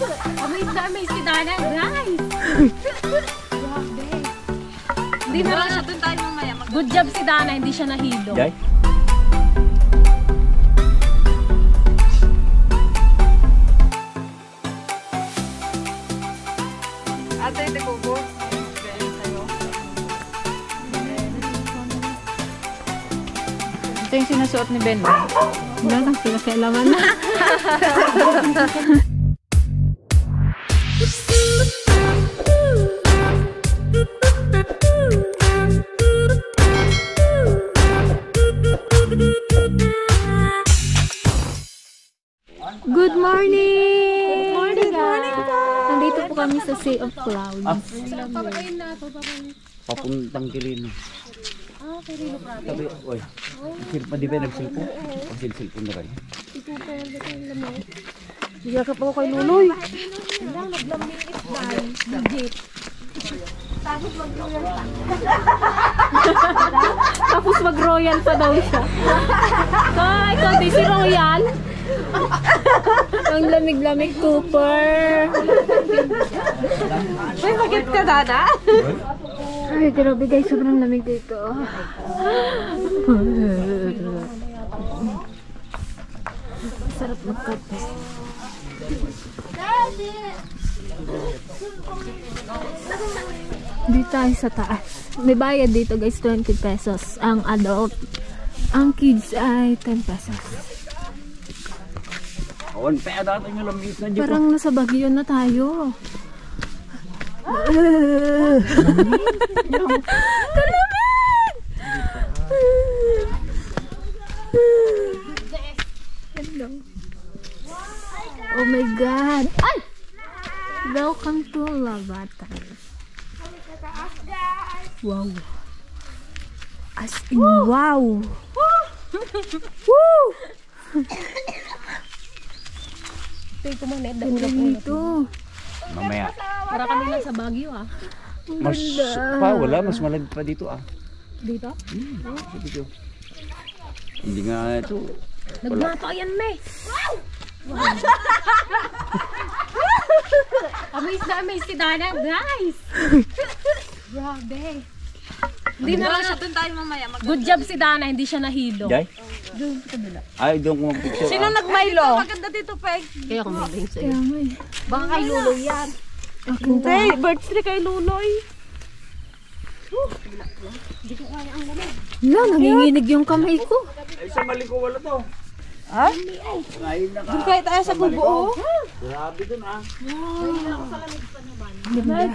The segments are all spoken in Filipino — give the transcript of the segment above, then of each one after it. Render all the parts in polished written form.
Amaze si Dana, guys. Grabe. Hindi na lang siya dun tayo mamaya. Good job si Dana, hindi siya nahilo. Jai? Ate, ito kubo. Ito yung sinusuot ni Ben. Wala lang sila kailangan na. Good morning! Good morning, guys! Nandito po kami sa Sea of Clouds. Papuntang Quirino. Ah, Quirino province. Sabi, oy. Pa di ba nagsilpon? O silpon na kayo. Nagakap ako kay Luloy. Ilang naglamingit guys. Legit. Tapos mag-royal pa daw siya. Kaya ikaw di si Royal. Ang lamig-lamig, Cooper. May bakit ka, Dana? Ay, grabe guys. Sobrang lamig dito. Sarap magkape. Dito tayo sa taas. May bayad dito guys, 20 pesos ang adult. Ang kids ay 10 pesos. Awan pa dati yung lamig na dito. Parang nasa Baguio na tayo. Kalamig! Hello. Oh my God! Ay! Welcome to Lavatan. Wow. As in wow. Woo! Ito mo na dito. Mamaya. Para kami lang sa Baguio ah. Mas wala. Mas malamig pa dito ah. Dito? Dito. Hindi nga ito. Nagmato yan, me. Wow! Amaze na amaze si Dana, guys. Grabe. Hindi na lang siya dun tayo mamaya. Good job si Dana, hindi siya nahilo. Jai? Doon sa kabila. Ay, doon ko mag-picture. Sino nag-Milo? Maganda dito, Peg. Kaya ako magaling sa'yo. Kaya nga eh. Baka kay Luloy yan. Hindi, birthday kay Luloy. Yan, nanginginig yung kamay ko. Ay, sa mali ko wala to. Ha? Ngayon na ka. Doon kayo tayo sa bubuo. Grabe dun ah. Ganda.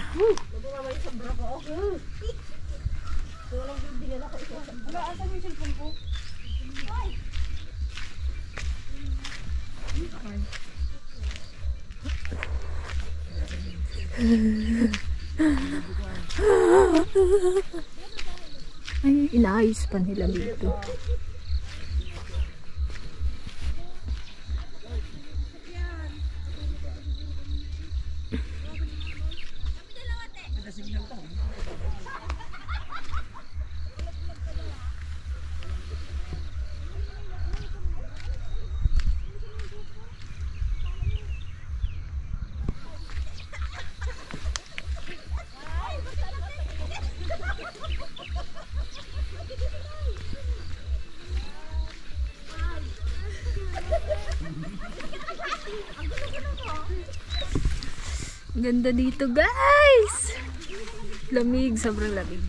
Ay, inaayos pa nila dito. Ganda dito, guys. Lamig, sobrang lamig.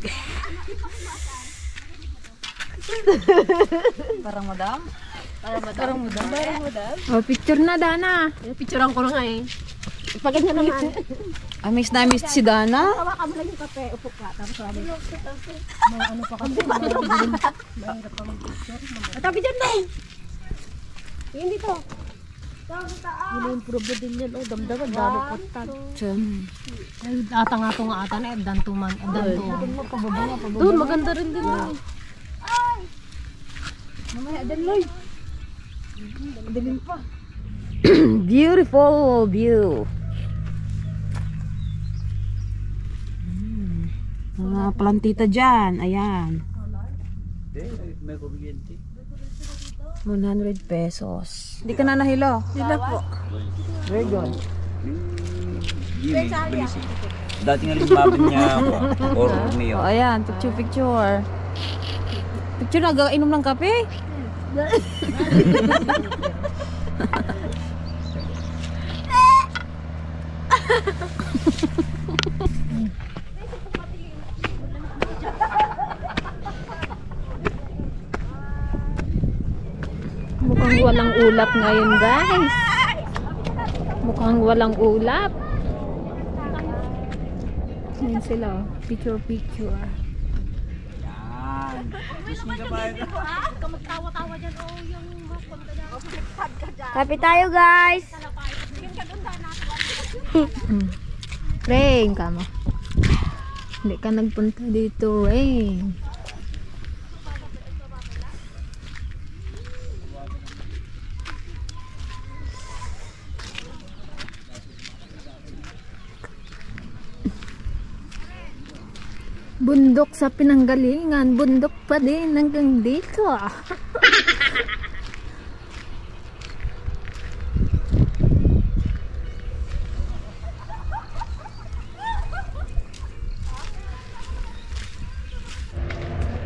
Parang madam. Parang madam. Oh, picture na, Dana. Picturean ko na nga eh. Pagod na naman. Amiss na amiss si Dana. Hawakan mo lang yung kape. Upo ka. Tapos sabi. May ano pa kasi. Tabi dyan daw. Yan dito. Yun yung probo din yan. Oh, damdaman. Dano potan. Ay, ata nga ito nga ata na. Danto man. Danto. Doon, maganda rin din. Mamaya, Adeloy. Adelin pa. Beautiful view. Mga plantita dyan. Ayan. May kuryente. 100 pesos. Hindi ka na nahilo? Sila po. Very good. Jimmy, bilis eh. Dati nga limbabin niya ako. Or niyo. Oh, ayan, picture. Picture na, inom ng kape. Mukhang walang ulap ngayon, guys. Mukhang walang ulap. Ayan sila, oh. Picture. Yan. Kape tayo, guys. Rain, kamo. Hindi ka nagpunta dito, Rain. Bundok sa pinanggalingan, bundok pa din hanggang dito.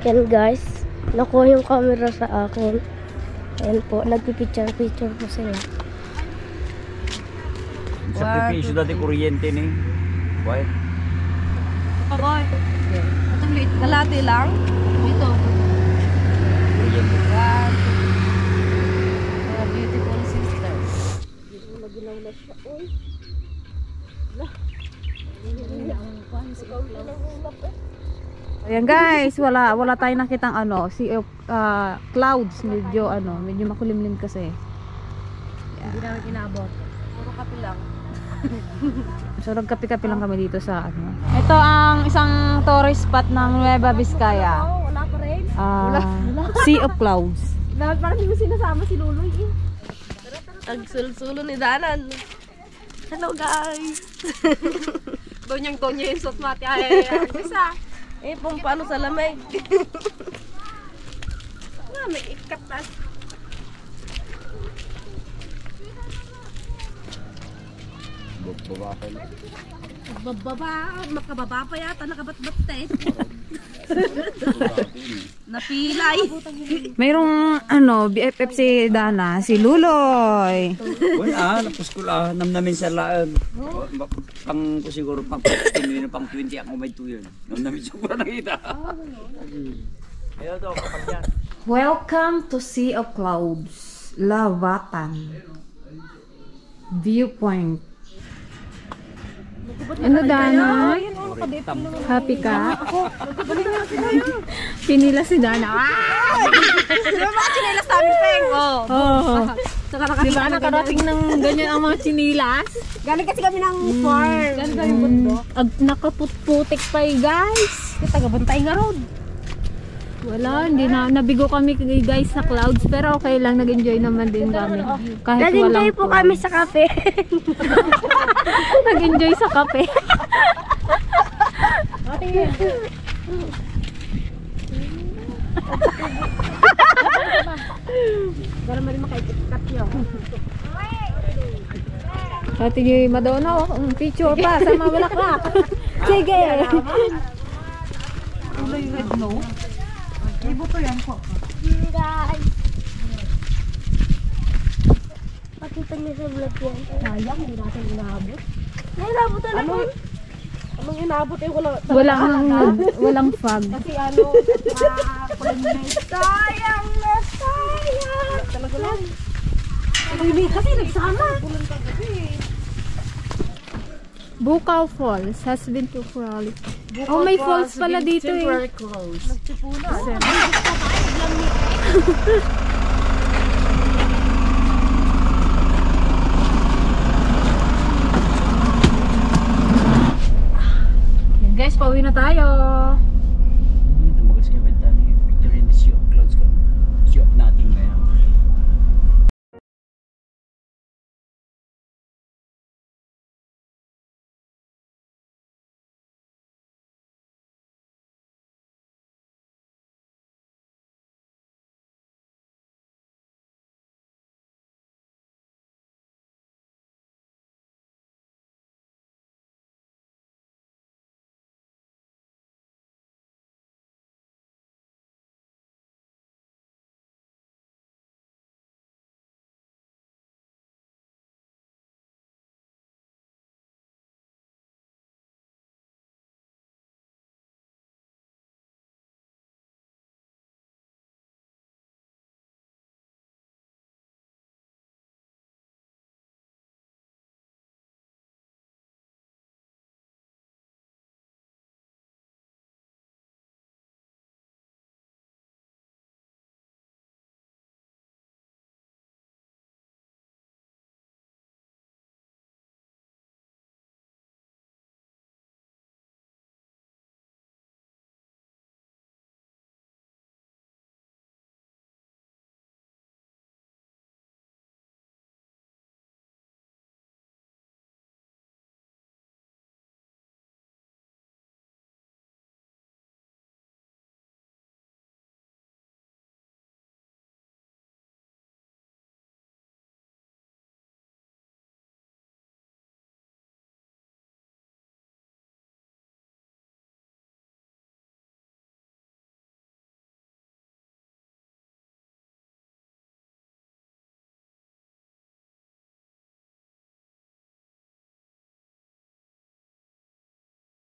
Yan, guys. Nakuha yung camera sa akin. Ayan po, nagpipicture po sila. Sa prepisyo dati kuryente ni. Why? Paboy. Itong liit, kalate lang. Ito. Kuryente. Beautiful sisters. Ayan guys, wala tayong nakitang clouds, medyo makulimlim kasi. Hindi namin inabot. Puro kape lang. So nagkape-kape lang kami dito sa ano. Ito ang isang tourist spot ng Nueva Vizcaya. Wala pa rin. Sea of Clouds. Parang hindi mo sinasama si Luloy eh. Ang sulsulo ni Danan. Hello, guys. Gonyang-gonya yung sotmati. Ay, isa. Eh, kung paano sa lamay. May ikatas. Makababa pa yata, nakabat-bat eh. Napilay. Mayroong BFF si Dana, si Luloy. Wala, napos ko lang. Namnamin sa laan. Pang ko siguro, pang 15 pang 20 ako may 2 yun. Namnamin sa ko nakita. Ayaw daw, kapag yan. Welcome to Sea of Clouds, Lavatan Viewpoint. Ano, Dana? Happy ka? Pinila si Dana. Diba mga chinelas namin, Peng? Oh. Diba nakarating ng ganyan ang mga chinilas? Galing kasi kami ng farm. Ganda yung bundok. Nakaputputik pa guys. Taga-bantay nga road. Wala, hindi na. Nabigo kami guys sa clouds. Pero okay lang, nag-enjoy naman din kami. Kahit walang Nag-enjoy po kami sa kape. Nag-enjoy sa kape. Para mali makaikat nyo. Ate Madonna, picture pa sa mabulaklak. Sige. Guys. Pakita niyo sa vlog yan. Sayang, hindi natin inaabot. Nailabot na lang. Anong inabot eh? Walang fog. Kasi sayang na sayang. Talaga lang. Hindi kasi nagsama. Bukaw Falls has been temporarily. Oh, may falls pala dito eh. Guys, pauwi na tayo.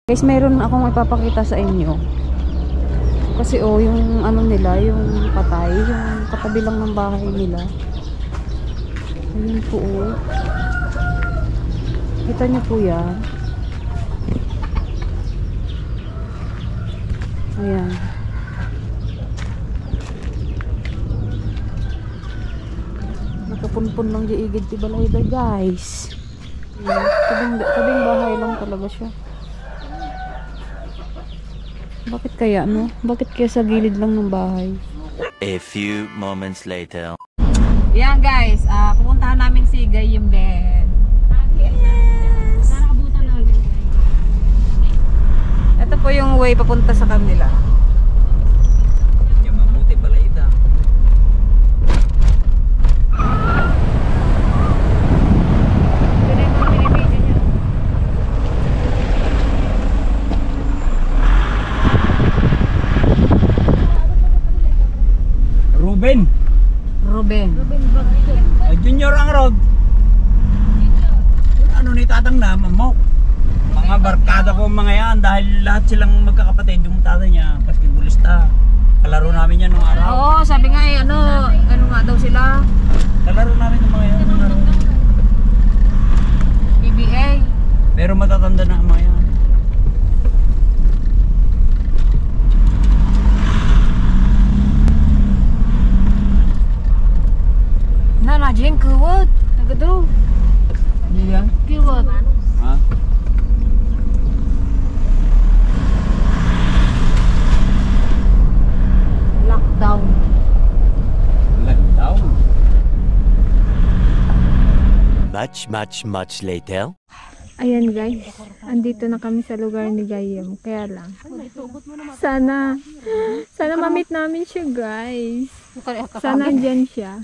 Guys, mayroon akong ipapakita sa inyo. Kasi oh, yung ano nila, yung patay, yung katabi lang ng bahay nila. Ayun po oh. Kita niyo po yan. Ayan. Nakapunpun lang di igid ti balay da guys. Ayan. Tabing bahay lang talaga siya. Bakit kaya no? Bakit kaya sa gilid lang ng bahay? A few moments later. Yan guys, pupuntahan namin si Gayem Ben. Yes! Nakakabutan namin. Ito po yung way papunta sa kanila. Yung mamuti pala ita. Ruben. Ruben. Junior ang road. Ano ni tatang na, mamok. Mga barkada ko mga yan dahil lahat silang magkakapatid. Yung tatay niya, basketballista. Kalaro namin yan nung araw. Oo, sabi nga eh, ano nga daw sila? Kalaro namin yung mga yan nung araw. PBA. Pero matatanda na ang mga yan. Na, Jeng, kuwot. Nagado. Hindi yan? Kuwot. Ha? Lockdown. Lockdown. Much later. Ayan guys, andito na kami sa lugar ni Gayem. Kaya lang, sana ma-meet namin siya guys. Sana andyan siya.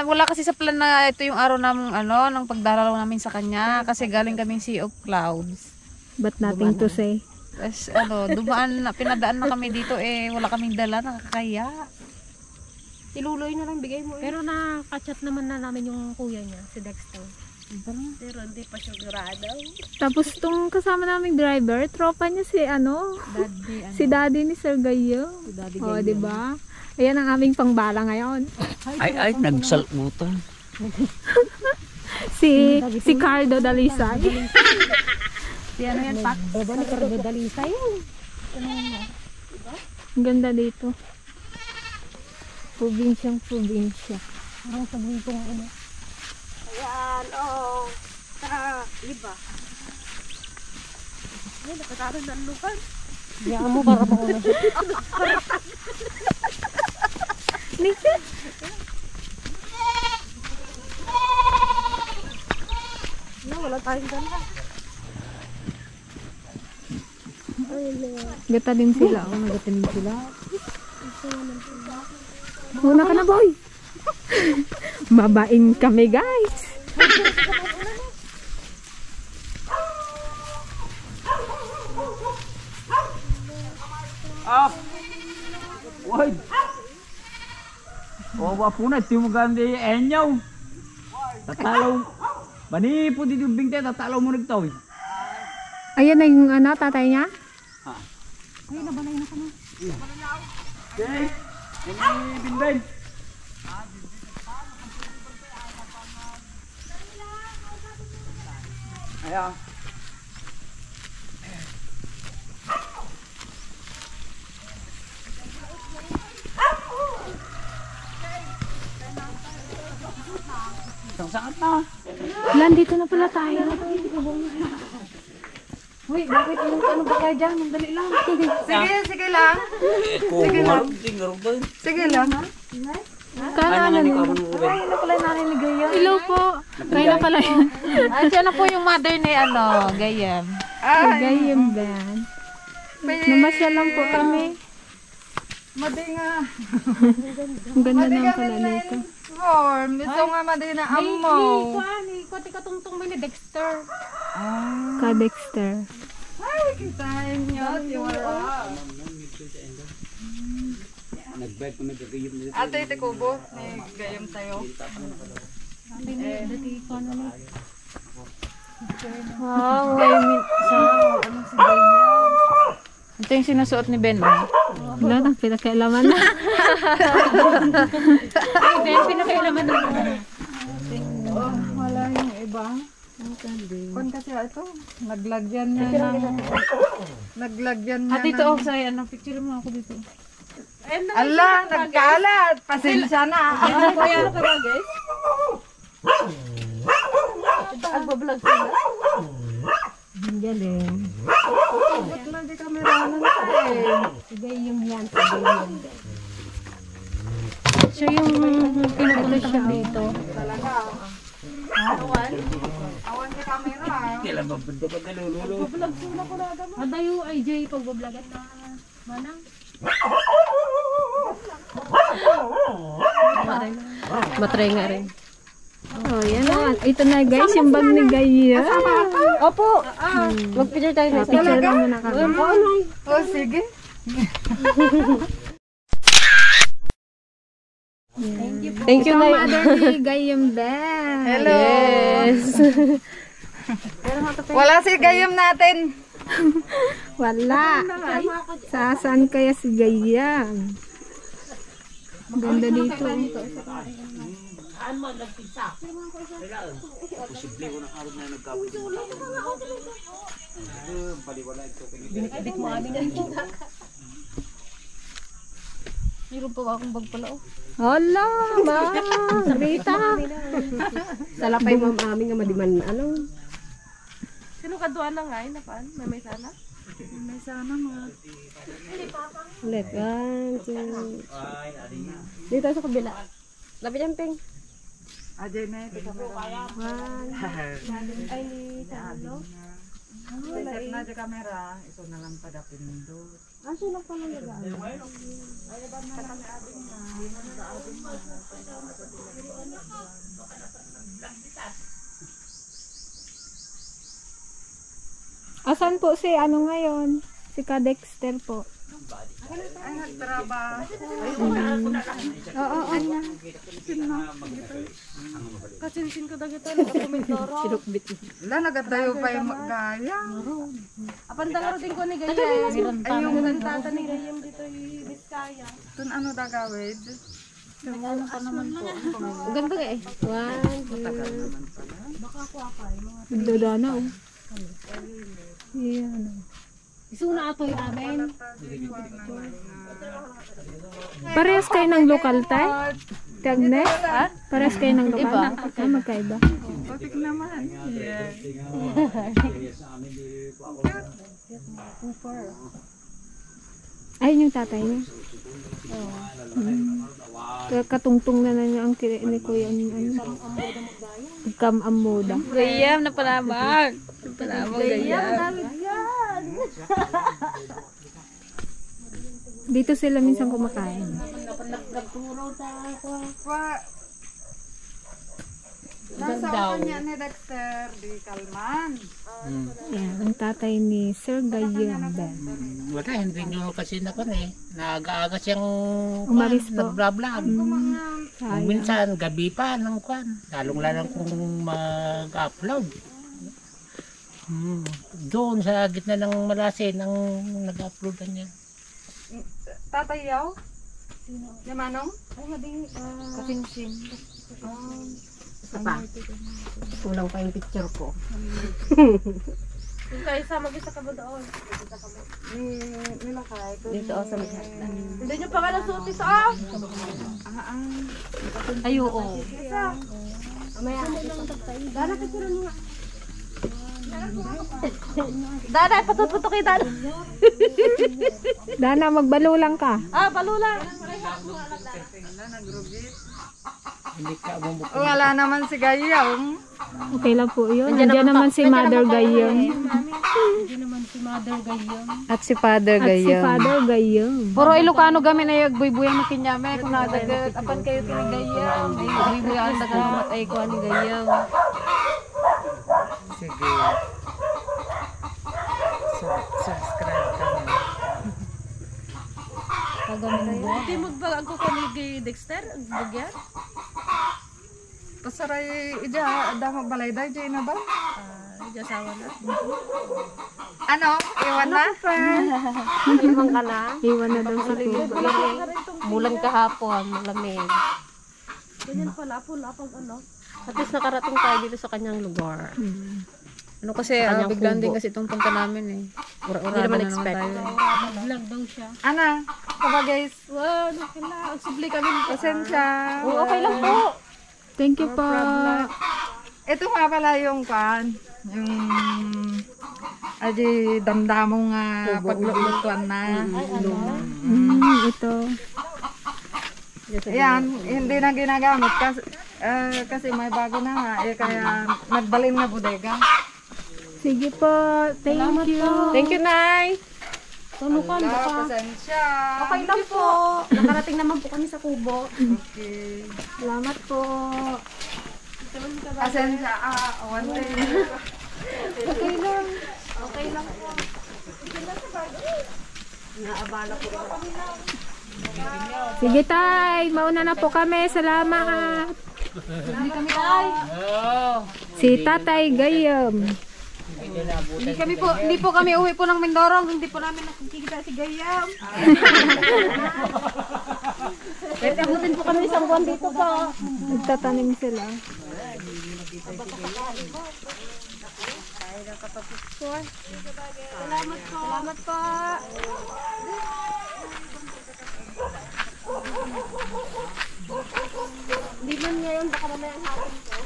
Wala kasi sa plan na ito yung araw ng ng pagdalaw namin sa kanya kasi galing kaming Sea of Clouds. But nothing to say. Tapos pinadaan na kami dito wala kaming dala, nakakaya. Iluloy na lang bigay mo. Pero nakaka-chat naman na namin yung kuya niya, si Dexter. Pero hindi pa sigurado. Tapos tong kasama naming driver, tropa niya si si daddy ni Sir Gayem. Oh, di ba? Ayan ang aming pangbala ngayon. Ay, nagsalmutan. si Cardo Dalisay. Si ano yan, Pak? Baba ni Cardo Dalisay. Ang ganda dito. Probinsyang probinsya. Parang sabihin kong ano. Ayan, tara, iba. Ay, nakataro na ang lugar. Diyan mo, para bang una siya. Nika! Wala tayong ganda. Gata din sila. Nagata din sila. Una ka na boy! Mabain kami guys! Why? Wawa po na, timugan di enyaw. Tatalaw. Bani po di dubing tayo, tatalaw mo nagtaw. Ayan na yung tatay niya. Ay, nabalay na ka na. Okay. Ini Binben. Ayan. Isang saat na. Nandito na pala tayo. Uy, bakit yung ba kayo dyan? Mandali lang. Sige lang. Sige lang. Sige lang. Kala na Ano Ano pala namin ni Gayem? Hello po. Kaya na pala yun. Siya na po yung mother ni Gayem. Gayem Ben. Namasyal lang po kami. Madi nga. Ang ganda naman pala nito. Form. Ito nga madi na amo. Ni Kote Katungtong may ni Dexter. Ka Dexter. Ay, kita nyo. Nag-bike kami kagayip nila. Ate, ite kubo. May Gayem tayo. Wow, may sa ano si Gayem. Ito yung sinusuot ni Ben. Wala nang pinakailaman na. Pinakailaman na. Wala yung iba. Kung kasi ito, naglagyan niya ng... Naglagyan niya Dito oh, say, ano, picture mo ako dito. Ala, nagkalat! Pasensya na! Ano ko yan ka guys? Agbablog sila. Ang galing. Ba't lang di kameraman ka eh? Sige yung yan. Siya yung pinupunta siya dito. Awan ni kamera. Kailan mabunto ka nalululo? Vlog sila ko na naman. Adayo ay Jay pagbablagan na manang. Matry nga rin. Oh, yan na. Ito na guys, yung bag ni Gaya. Opo. Mag-picture tayo na. Picture lang muna kami. Oh, sige. Thank you Ito na ang mother ni Gayam Ben. Hello! Yes. Wala si gayam natin. Wala. Saan kaya si Gayam? Ganda dito. Posible ko na karong na nagkawin. Binik mo amin yan. Mayroon pa akong bag pala oh. Hala, ma. Rita. Salapay mo amin nga madiman ano. Sino kaduan na nga napan? May sana? May sana mga. Ulit. 1, 2. Dito sa kabila. Labi dyan, Ping. Ajay na ito kamera. Ay, sa ano? Set na di kamera. Ito na lang padapin doon. Sino pa lang nila? Asan po si ano ngayon? Si Ka Dexter po. Ay, nagtrabaho. Oo, Anya. Kasinsin ko dagito. Nakakomentoro. Sinukbit. Wala, nagadayo pa yung gaya. Apan talaro din ko ni Gayam. Ay, yung nagtata ni Gayam dito yung Biskaya. Doon ano dagawid? Ganda ka eh. 1, 2. Nagdadanaw. Yan. Isuna ato yung amin. Parehas kayo ng lokal tay? Tagnes? Parehas kayo ng lokal? Ah, magkaiba. Batik naman. Yeah. Ayun yung tatay niya. Katungtong na niya ang ni Kuya ano. Kam-amoda. Gayam na palamag. Palamag gayam. Dito sila minsan kumakain. Nasa kanya ni Dexter di Kalman. Yan, ang tatay ni Sir Gayam Ben. Wala, hindi nyo kasi na nag-aaga siyang Umalis po. nag-vlog. Sayang. Minsan, gabi pa ng kwan. Lalong-lalong kung mag-upload. Doon sa gitna ng Malasin ang nag-upload niya. Tatay yaw? Yamanong? Kasinsin. Kulang pa yung picture ko. Kung kayo sa mag-isa ka ba doon? Nilakay. Dito o sa mga. Hindi nyo pa ka nasutis ah! Ay, oo. Mamaya. Dana, picture mo nga. Dana, patututo kay Dana. Dana, magbalulang ka. Ah, balulang. Wala naman si Gayam. Okay lang po yun. Nandiyan naman si Mother Gayam. Hindi naman si Mother Gayam. At si Father At si Father Gayam. Puro Ilocano kami na yung buy-buyan na kinyame. Kung nadagat, apan kayo kinigayam. Buy-buyan ang dagat ay ko ni Gayam. Sige. Subscribe ka na. Hindi magbag ko kay Dexter, bugyan. Pasaray, ija, dama balay da, ija na ba? mag-asawa na. Ano? Iwan na? Iwan ka na. Iwan na daw si Kubo. Bulan kahapon, malamig. Ganyan pala, pula pag ano. At least nakarating tayo dito sa kanyang lugar. Ano kasi, Kanyang biglaan din kubo. kasi itong punta namin eh. Hindi naman expect. Vlog daw siya. Ana, kaba guys. Wow, nakila. Subli kami. Pasensya. Okay lang po. Thank you po. Ito nga pala yung kan. Yung aji damdamong paglulutuan na. Ito. Ayan, hindi na ginagamit kasi may bago na nga. Kaya nagbalin na bodega. Sige po. Thank you. Thank you, Nay. Tunukan Wala, baka. pasensya. Okay lang po. Nakarating naman po kami sa kubo. Okay. Salamat po. Pasensya. One day. Okay lang. Okay lang po. Sige tay. Mauna na po kami. Salamat. Si Tatay Gayam. Hindi po kami uwi po ng Mindoro. Hindi po namin nakikita si Gayam. Pwede abutin po kami isang buwan dito po. Nagtatanim sila. Salamat po. Hindi man ngayon, baka mamaya ang hapon po.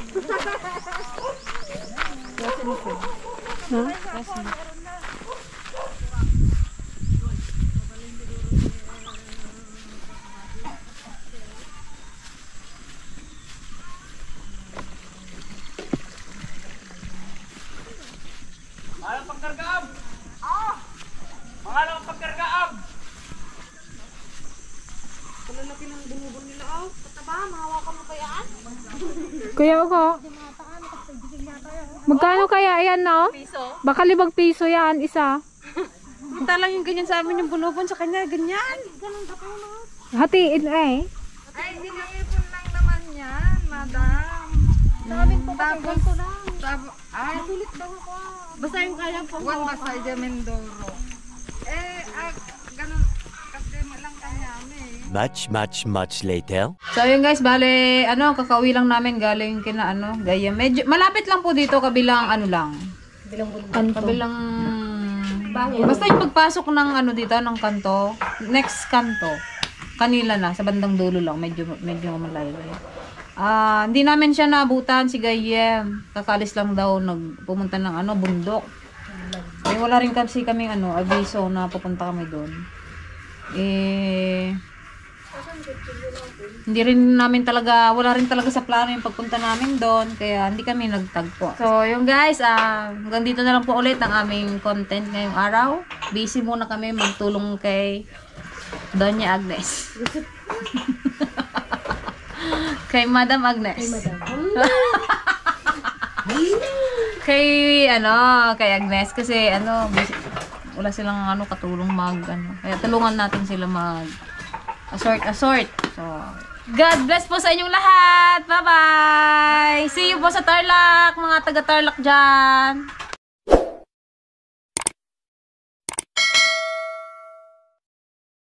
Malang pagkargaab! Malang pagkargaab! Kuya ako. Magkano kaya yan, no? Baka 5 piso yan, isa. Punta lang yung ganyan sa amin yung bunubon sa kanya. Ganyan. Hatiin eh. Ay, dinipon lang naman yan, madam. Namin po tapos ay, sulit daw ako. Basta yung kaya po. Buwan ba sa Mindoro? Ganun. Kasi lang kanya Much later. So yun guys, bale, kakauwi lang namin galing kina Gaya. Medyo, malapit lang po dito, kabilang lang. Kabilang, basta yung pagpasok ng dito, ng kanto, next kanto, kanila na, sa bandang dulo lang, medyo malayo. Hindi namin siya naabutan, si Gayem. Kakalis lang daw, pumunta ng bundok. Wala rin kasi kaming abiso na pupunta kami doon. Hindi rin namin talaga, wala rin talaga sa plano yung pagpunta namin doon, kaya hindi kami nagtagpo. So, yung guys, hanggang dito na lang po ulit ang aming content ngayong araw. Busy muna kami magtulong kay Doña Agnes. Kay Madam Agnes. Kay Agnes kasi busy, wala silang katulong kaya tulungan natin sila assort. So, God bless po sa inyong lahat. Bye-bye. See you po sa Tarlac, mga taga Tarlac dyan.